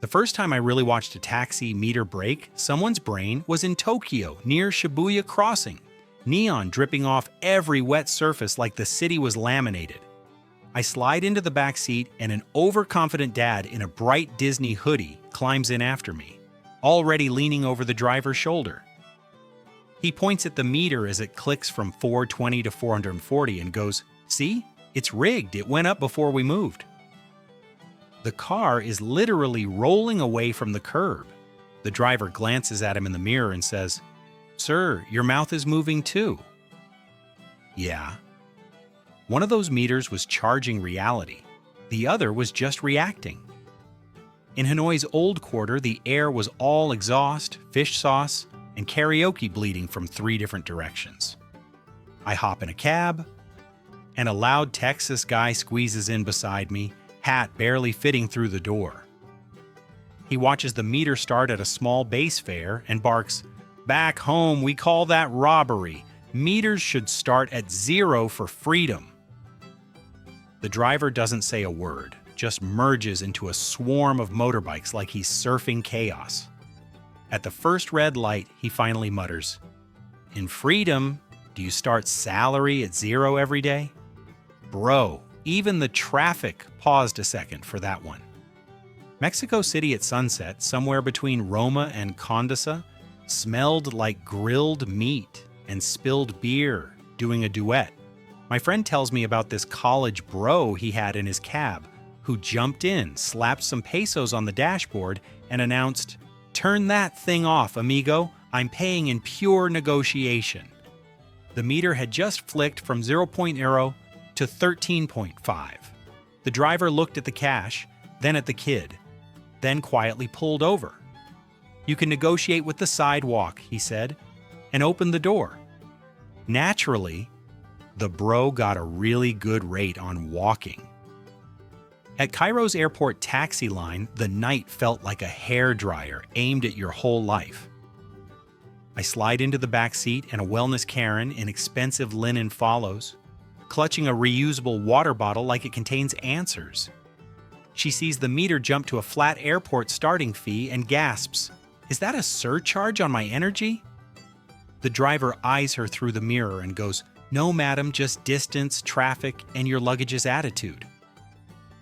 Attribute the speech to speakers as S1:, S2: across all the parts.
S1: The first time I really watched a taxi meter break, someone's brain was in Tokyo, near Shibuya Crossing. Neon dripping off every wet surface like the city was laminated. I slide into the back seat and an overconfident dad in a bright Disney hoodie climbs in after me, already leaning over the driver's shoulder. He points at the meter as it clicks from 420 to 440 and goes, "See? It's rigged. It went up before we moved." The car is literally rolling away from the curb. The driver glances at him in the mirror and says, "Sir, your mouth is moving too." Yeah. One of those meters was charging reality. The other was just reacting. In Hanoi's old quarter, the air was all exhaust, fish sauce, and karaoke bleeding from 3 different directions. I hop in a cab, and a loud Texas guy squeezes in beside me, hat barely fitting through the door. He watches the meter start at a small base fare and barks, "Back home, we call that robbery. Meters should start at 0 for freedom." The driver doesn't say a word, just merges into a swarm of motorbikes like he's surfing chaos. At the first red light, he finally mutters, "In freedom, do you start salary at 0 every day?" Bro, even the traffic paused a second for that one. Mexico City at sunset, somewhere between Roma and Condesa, smelled like grilled meat and spilled beer doing a duet. My friend tells me about this college bro he had in his cab who jumped in, slapped some pesos on the dashboard, and announced, "Turn that thing off, amigo. I'm paying in pure negotiation." The meter had just flicked from 0.0 to 13.5. The driver looked at the cash, then at the kid, then quietly pulled over. "You can negotiate with the sidewalk," he said, and opened the door. Naturally, the bro got a really good rate on walking. At Cairo's airport taxi line, the night felt like a hairdryer aimed at your whole life. I slide into the back seat and a wellness Karen in expensive linen follows, clutching a reusable water bottle like it contains answers. She sees the meter jump to a flat airport starting fee and gasps, "Is that a surcharge on my energy?" The driver eyes her through the mirror and goes, "No, madam, just distance, traffic, and your luggage's attitude."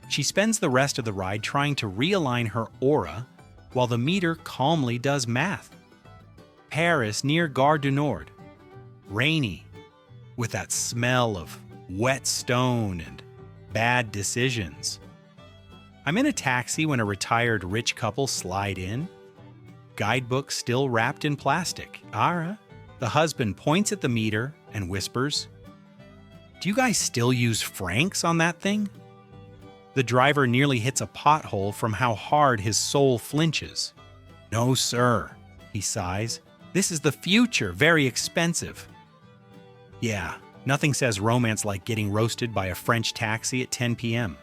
S1: She spends the rest of the ride trying to realign her aura while the meter calmly does math. Paris near Gare du Nord. Rainy, with that smell of wet stone and bad decisions. I'm in a taxi when a retired rich couple slide in. Guidebook still wrapped in plastic. Ara. The husband points at the meter and whispers, "Do you guys still use francs on that thing?" The driver nearly hits a pothole from how hard his soul flinches. "No, sir," he sighs. "This is the future, very expensive." Yeah, nothing says romance like getting roasted by a French taxi at 10 p.m.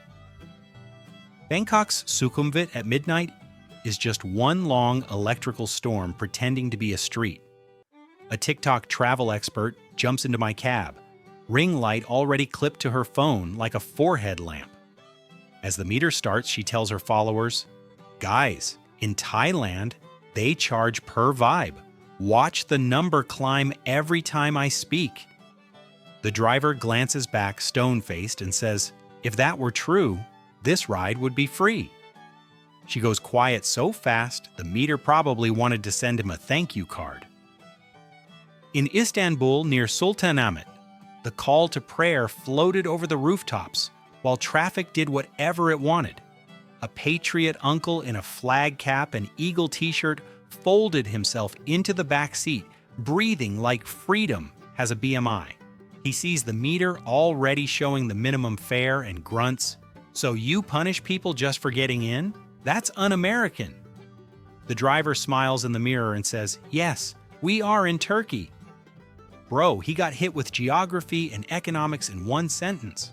S1: Bangkok's Sukhumvit at midnight is just one long electrical storm pretending to be a street. A TikTok travel expert jumps into my cab, ring light already clipped to her phone like a forehead lamp. As the meter starts, she tells her followers, "Guys, in Thailand, they charge per vibe. Watch the number climb every time I speak." The driver glances back stone-faced and says, "If that were true, this ride would be free." She goes quiet so fast, the meter probably wanted to send him a thank you card. In Istanbul near Sultanahmet, the call to prayer floated over the rooftops while traffic did whatever it wanted. A patriot uncle in a flag cap and eagle t-shirt folded himself into the back seat, breathing like freedom has a BMI. He sees the meter already showing the minimum fare and grunts, "So you punish people just for getting in? That's un-American." The driver smiles in the mirror and says, "Yes, we are in Turkey." Bro, he got hit with geography and economics in one sentence.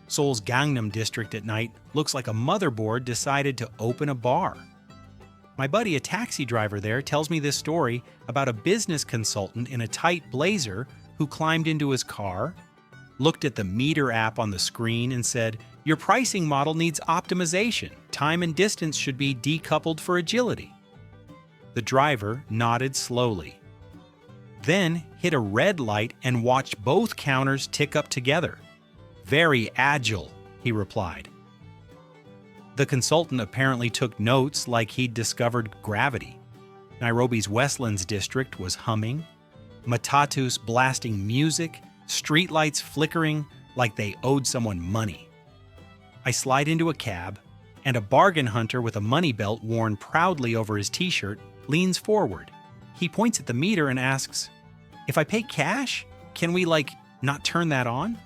S1: Seoul's Gangnam district at night looks like a motherboard decided to open a bar. My buddy, a taxi driver there, tells me this story about a business consultant in a tight blazer who climbed into his car, looked at the meter app on the screen and said, "Your pricing model needs optimization. Time and distance should be decoupled for agility. The driver nodded slowly, then hit a red light and watched both counters tick up together. Very agile, he replied. The consultant apparently took notes like he'd discovered gravity. Nairobi's Westlands district was humming, matatus blasting music, streetlights flickering like they owed someone money. I slide into a cab, and a bargain hunter with a money belt worn proudly over his t-shirt leans forward. He points at the meter and asks, "If I pay cash, can we, not turn that on?"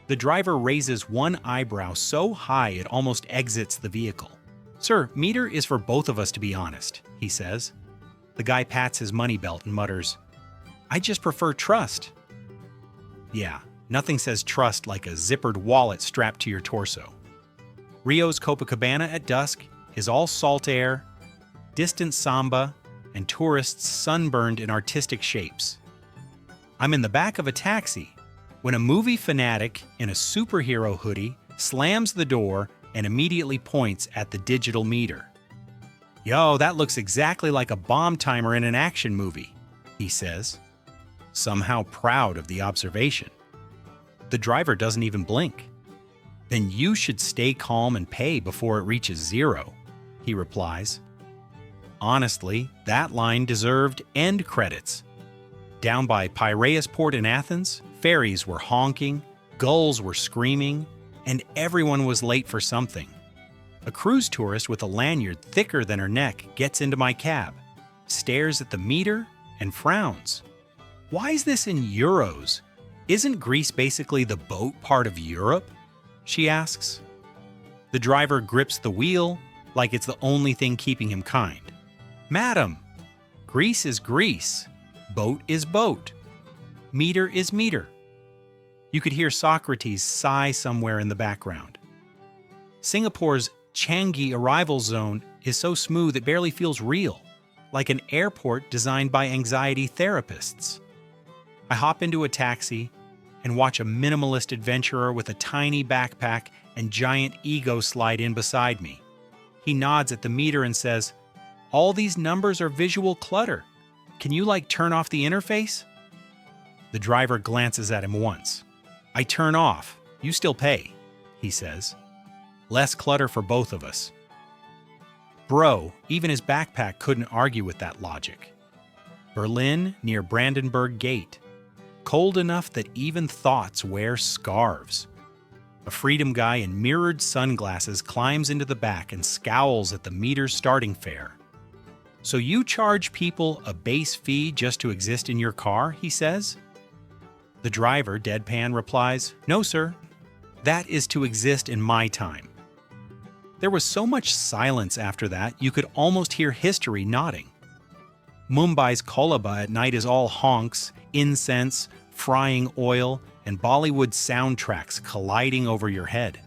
S1: The driver raises one eyebrow so high it almost exits the vehicle. "Sir, meter is for both of us, to be honest," he says. The guy pats his money belt and mutters, "I just prefer trust." Yeah, nothing says trust like a zippered wallet strapped to your torso. Rio's Copacabana at dusk is all salt air, distant samba, and tourists sunburned in artistic shapes. I'm in the back of a taxi when a movie fanatic in a superhero hoodie slams the door and immediately points at the digital meter. "Yo, that looks exactly like a bomb timer in an action movie," he says, somehow proud of the observation. The driver doesn't even blink. "Then you should stay calm and pay before it reaches zero," he replies. Honestly, that line deserved end credits. Down by Piraeus Port in Athens, ferries were honking, gulls were screaming, and everyone was late for something. A cruise tourist with a lanyard thicker than her neck gets into my cab, stares at the meter, and frowns. "Why is this in euros? Isn't Greece basically the boat part of Europe?" she asks. The driver grips the wheel like it's the only thing keeping him kind. "Madam, Greece is Greece. Boat is boat. Meter is meter." You could hear Socrates sigh somewhere in the background. Singapore's Changi arrival zone is so smooth it barely feels real, like an airport designed by anxiety therapists. I hop into a taxi and watch a minimalist adventurer with a tiny backpack and giant ego slide in beside me. He nods at the meter and says, "All these numbers are visual clutter. Can you turn off the interface?" The driver glances at him once. "I turn off. You still pay," he says. Less clutter for both of us. Bro, even his backpack couldn't argue with that logic. Berlin near Brandenburg Gate. Cold enough that even thoughts wear scarves. A freedom guy in mirrored sunglasses climbs into the back and scowls at the meter's starting fare. "So you charge people a base fee just to exist in your car?" he says. The driver, deadpan, replies, "No, sir. That is to exist in my time." There was so much silence after that, you could almost hear history nodding. Mumbai's Kolaba at night is all honks, incense, frying oil, and Bollywood soundtracks colliding over your head.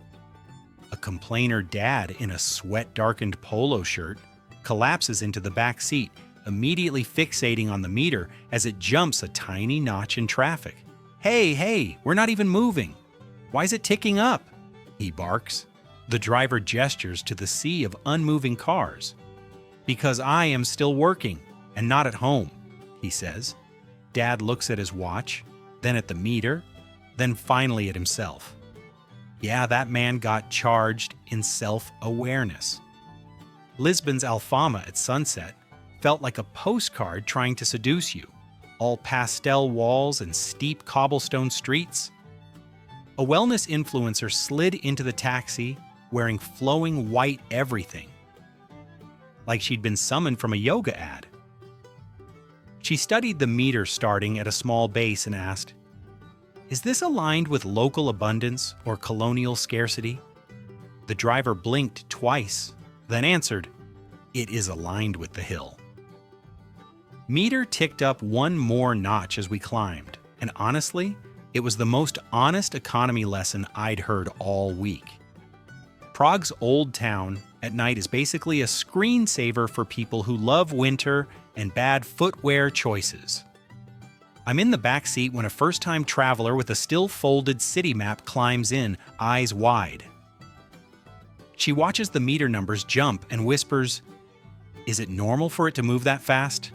S1: A complainer dad in a sweat-darkened polo shirt collapses into the back seat, immediately fixating on the meter as it jumps a tiny notch in traffic. Hey, we're not even moving. Why is it ticking up?" he barks. The driver gestures to the sea of unmoving cars. "Because I am still working, and not at home," he says. Dad looks at his watch, then at the meter, then finally at himself. Yeah, that man got charged in self-awareness. Lisbon's Alfama at sunset felt like a postcard trying to seduce you, all pastel walls and steep cobblestone streets. A wellness influencer slid into the taxi wearing flowing white everything, like she'd been summoned from a yoga ad. She studied the meter starting at a small base and asked, "Is this aligned with local abundance or colonial scarcity?" The driver blinked twice, then answered, "It is aligned with the hill." Meter ticked up one more notch as we climbed, and honestly, it was the most honest economy lesson I'd heard all week. Prague's old town at night is basically a screensaver for people who love winter and bad footwear choices. I'm in the back seat when a first-time traveler with a still-folded city map climbs in, eyes wide. She watches the meter numbers jump and whispers, "Is it normal for it to move that fast?"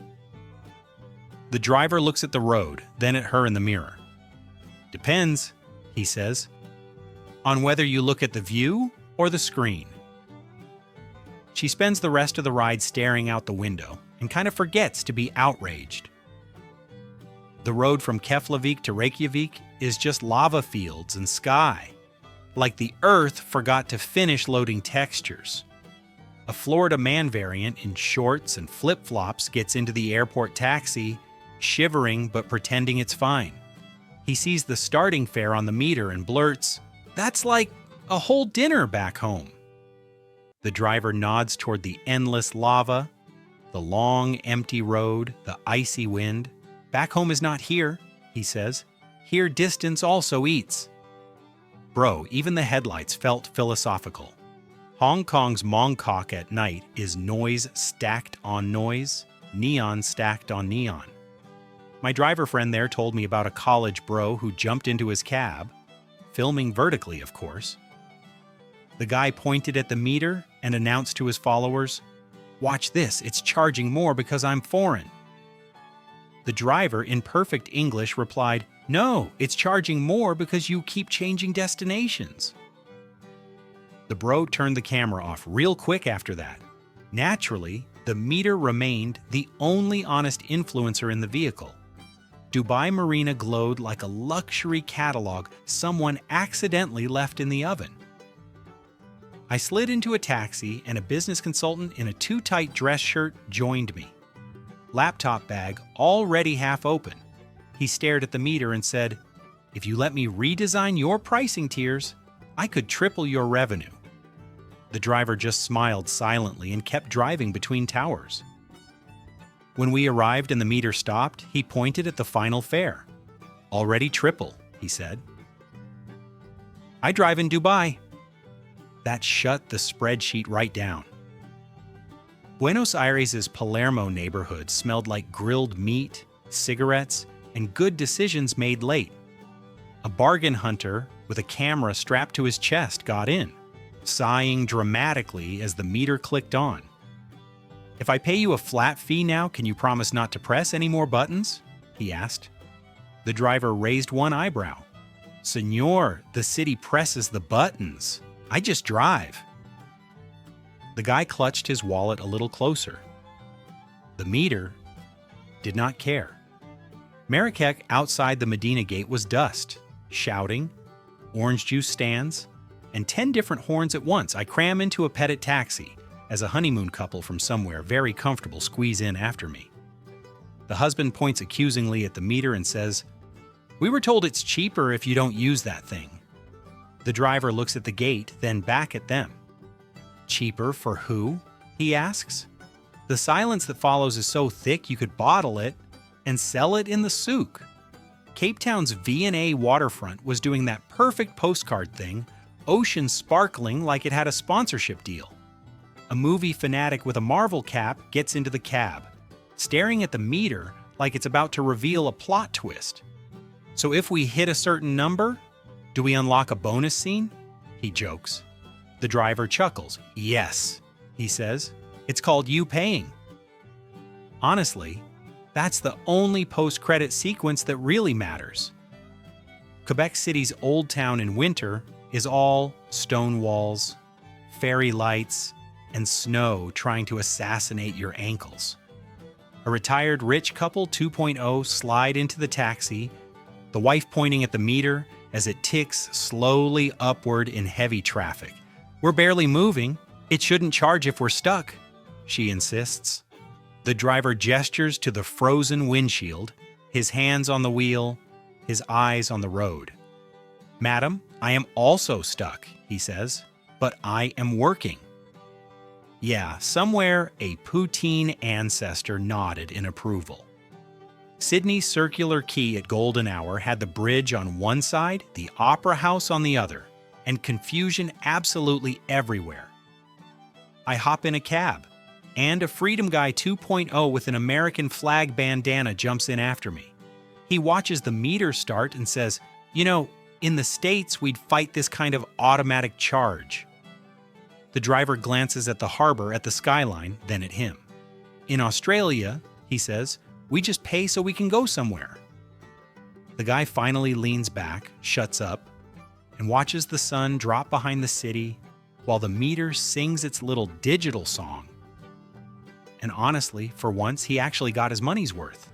S1: The driver looks at the road, then at her in the mirror. "Depends," he says, "on whether you look at the view or the screen." She spends the rest of the ride staring out the window and kind of forgets to be outraged. The road from Keflavik to Reykjavik is just lava fields and sky, like the Earth forgot to finish loading textures. A Florida man variant in shorts and flip-flops gets into the airport taxi, shivering but pretending it's fine. He sees the starting fare on the meter and blurts, "That's like a whole dinner back home." The driver nods toward the endless lava, the long, empty road, the icy wind. "Back home is not here," he says. "Here distance also eats." Bro, even the headlights felt philosophical. Hong Kong's Mongkok at night is noise stacked on noise, neon stacked on neon. My driver friend there told me about a college bro who jumped into his cab, filming vertically, of course. The guy pointed at the meter and announced to his followers, "Watch this, it's charging more because I'm foreign." The driver, in perfect English, replied, "No, it's charging more because you keep changing destinations." The bro turned the camera off real quick after that. Naturally, the meter remained the only honest influencer in the vehicle. Dubai Marina glowed like a luxury catalog someone accidentally left in the oven. I slid into a taxi and a business consultant in a too-tight dress shirt joined me. Laptop bag already half open. He stared at the meter and said, "If you let me redesign your pricing tiers, I could triple your revenue." The driver just smiled silently and kept driving between towers. When we arrived and the meter stopped, he pointed at the final fare. "Already triple," he said. "I drive in Dubai." That shut the spreadsheet right down. Buenos Aires' Palermo neighborhood smelled like grilled meat, cigarettes, and good decisions made late. A bargain hunter with a camera strapped to his chest got in, sighing dramatically as the meter clicked on. "If I pay you a flat fee now, can you promise not to press any more buttons?" he asked. The driver raised one eyebrow. "Senor, the city presses the buttons. I just drive." The guy clutched his wallet a little closer. The meter did not care. Marrakech outside the Medina Gate was dust, shouting, orange juice stands, and 10 different horns at once. I cram into a Petit taxi as a honeymoon couple from somewhere very comfortable squeeze in after me. The husband points accusingly at the meter and says, "We were told it's cheaper if you don't use that thing." The driver looks at the gate, then back at them. "Cheaper for who?" he asks. The silence that follows is so thick you could bottle it and sell it in the souk. Cape Town's V&A waterfront was doing that perfect postcard thing, ocean sparkling like it had a sponsorship deal. A movie fanatic with a Marvel cap gets into the cab, staring at the meter like it's about to reveal a plot twist. "So if we hit a certain number, do we unlock a bonus scene?" he jokes. The driver chuckles. "Yes," he says. "It's called you paying." Honestly, that's the only post-credit sequence that really matters. Quebec City's Old Town in winter is all stone walls, fairy lights, and snow trying to assassinate your ankles. A retired rich couple 2.0 slide into the taxi, the wife pointing at the meter as it ticks slowly upward in heavy traffic. "We're barely moving. It shouldn't charge if we're stuck," she insists. The driver gestures to the frozen windshield, his hands on the wheel, his eyes on the road. "Madam, I am also stuck," he says, "but I am working." Yeah, somewhere a poutine ancestor nodded in approval. Sydney's Circular Quay at golden hour had the bridge on one side, the Opera House on the other, and confusion absolutely everywhere. I hop in a cab, and a Freedom Guy 2.0 with an American flag bandana jumps in after me. He watches the meter start and says, "You know, in the States we'd fight this kind of automatic charge." The driver glances at the harbor, at the skyline, then at him. In Australia, he says, we just pay so we can go somewhere. The guy finally leans back, shuts up, and watches the sun drop behind the city while the meter sings its little digital song. And honestly, for once, he actually got his money's worth.